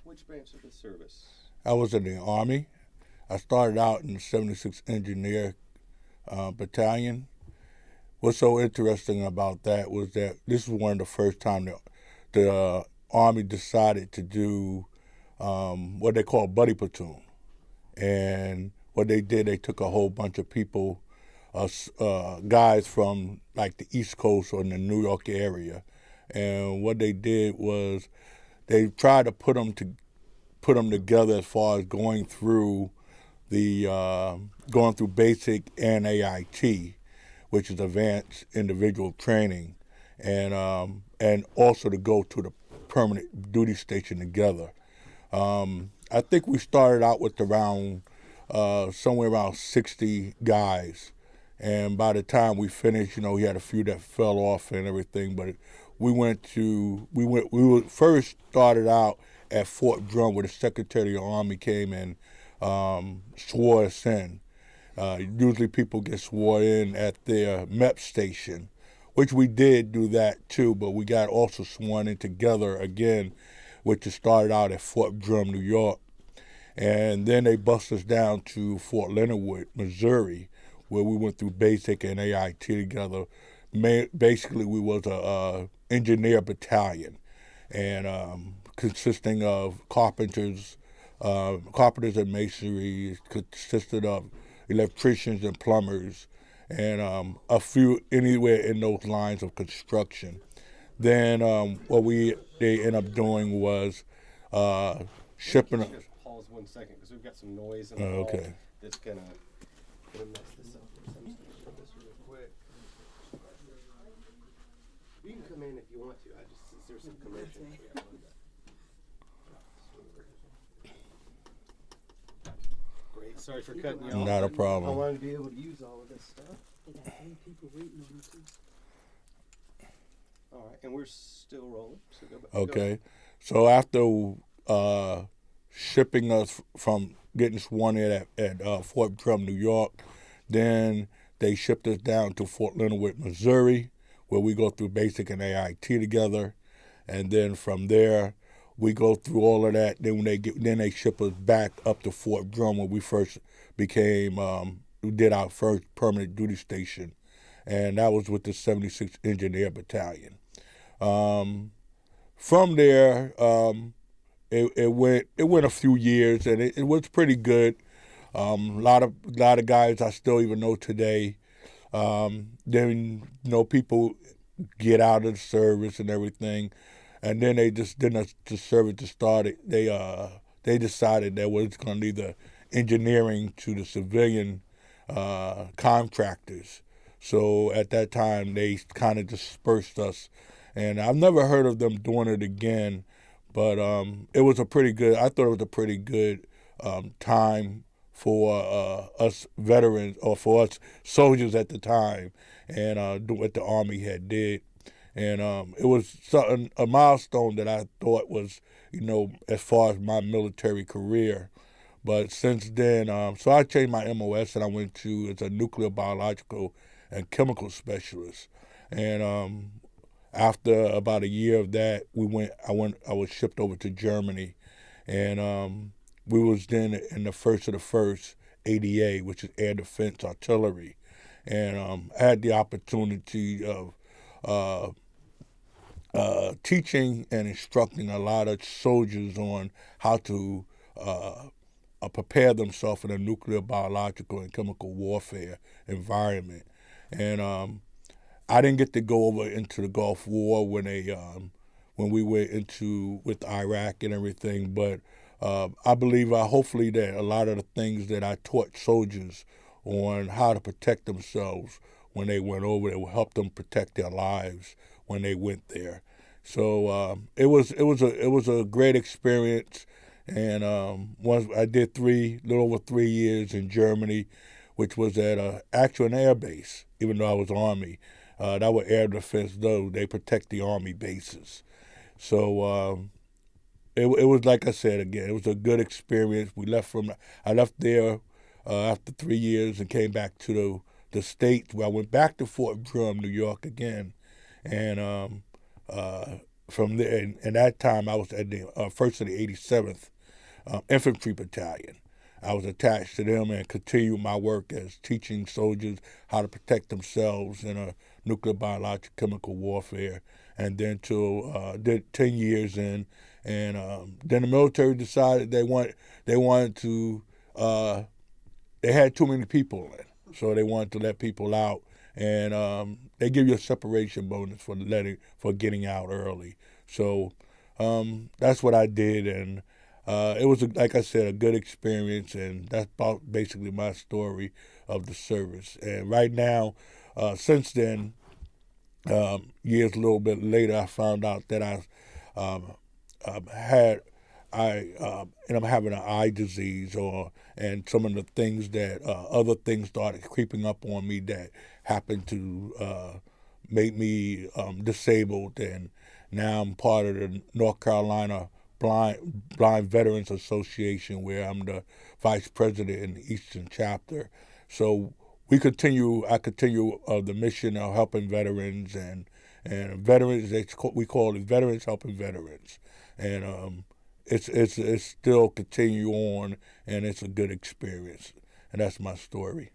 which branch of the service? I was in the Army. I started out in the 76th Engineer Battalion. What's so interesting about that was that this was one of the first time the Army decided to do what they call buddy platoon. And what they did, they took a whole bunch of people, guys from like the East Coast or in the New York area. And what they did was they tried to put them together as far as going through basic and AIT, which is advanced individual training, and also to go to the permanent duty station together. I think we started out with somewhere around 60 guys, and by the time we finished, we had a few that fell off and everything. But we first started out at Fort Drum, where the Secretary of the Army came and swore us in. Usually people get sworn in at their MEP station, which we did do that too, but we got also sworn in together again, which started out at Fort Drum, New York. And then they bust us down to Fort Leonard Wood, Missouri, where we went through basic and AIT together. Basically, we was a engineer battalion, and consisting of carpenters and masonry, consisted of electricians and plumbers, and a few anywhere in those lines of construction. Then what they ended up doing was shipping. Just pause 1 second because we've got some noise in the hall that's gonna mess this up. I'm just gonna show this real quick. You can come in if you want to. There's some commercial. Great. Sorry for cutting you off. Not a problem. I wanted to be able to use all of this stuff. They got 3 people waiting on you. All right, and we're still rolling. So go back. Okay. So after shipping us from getting sworn in at Fort Drum, New York, then they shipped us down to Fort Leonard Wood, Missouri, where we go through basic and AIT together, and then from there we go through all of that. Then they ship us back up to Fort Drum, where we first we did our first permanent duty station, and that was with the 76th Engineer Battalion. From there, it went a few years, and it was pretty good. A lot of guys I still even know today. Then people get out of the service and everything, and then the service just started. They decided that was going to leave the engineering to the civilian contractors. So at that time, they kind of dispersed us, and I've never heard of them doing it again. But it was I thought it was a pretty good time for us veterans, or for us soldiers at the time, and what the Army had did. And it was a milestone that I thought was, as far as my military career. But since then, so I changed my MOS, and I went as a nuclear, biological, and chemical specialist. And after about a year of that, I was shipped over to Germany, and we was then in the first of the first ADA, which is Air Defense Artillery, and I had the opportunity of teaching and instructing a lot of soldiers on how to prepare themselves in a nuclear, biological, and chemical warfare environment. And I didn't get to go over into the Gulf War when we went with Iraq and everything, but I believe, hopefully, that a lot of the things that I taught soldiers on how to protect themselves when they went over, it will help them protect their lives when they went there. So it was a great experience, and once I did little over 3 years in Germany, which was at actually an air base, even though I was Army. That was Air Defense, though. They protect the Army bases. So it was, like I said, again, it was a good experience. I left there after 3 years and came back to the States, where I went back to Fort Drum, New York again. And from there, and that time I was at the first of the 87th Infantry Battalion. I was attached to them and continued my work as teaching soldiers how to protect themselves in a nuclear, biological, chemical warfare. And then did 10 years in, and then the military decided they wanted to they had too many people in, so they wanted to let people out, and they give you a separation bonus for getting out early. So that's what I did, and it was, like I said, a good experience, and that's basically my story of the service. And right now, since then, years a little bit later, I found out that I'm having an eye disease, and some of the things that other things started creeping up on me that happened to make me disabled, and now I'm part of the North Carolina Blind Veterans Association, where I'm the vice president in the Eastern chapter. So I continue the mission of helping veterans, and veterans, we call it Veterans Helping Veterans, and it's still continue on, and it's a good experience, and that's my story.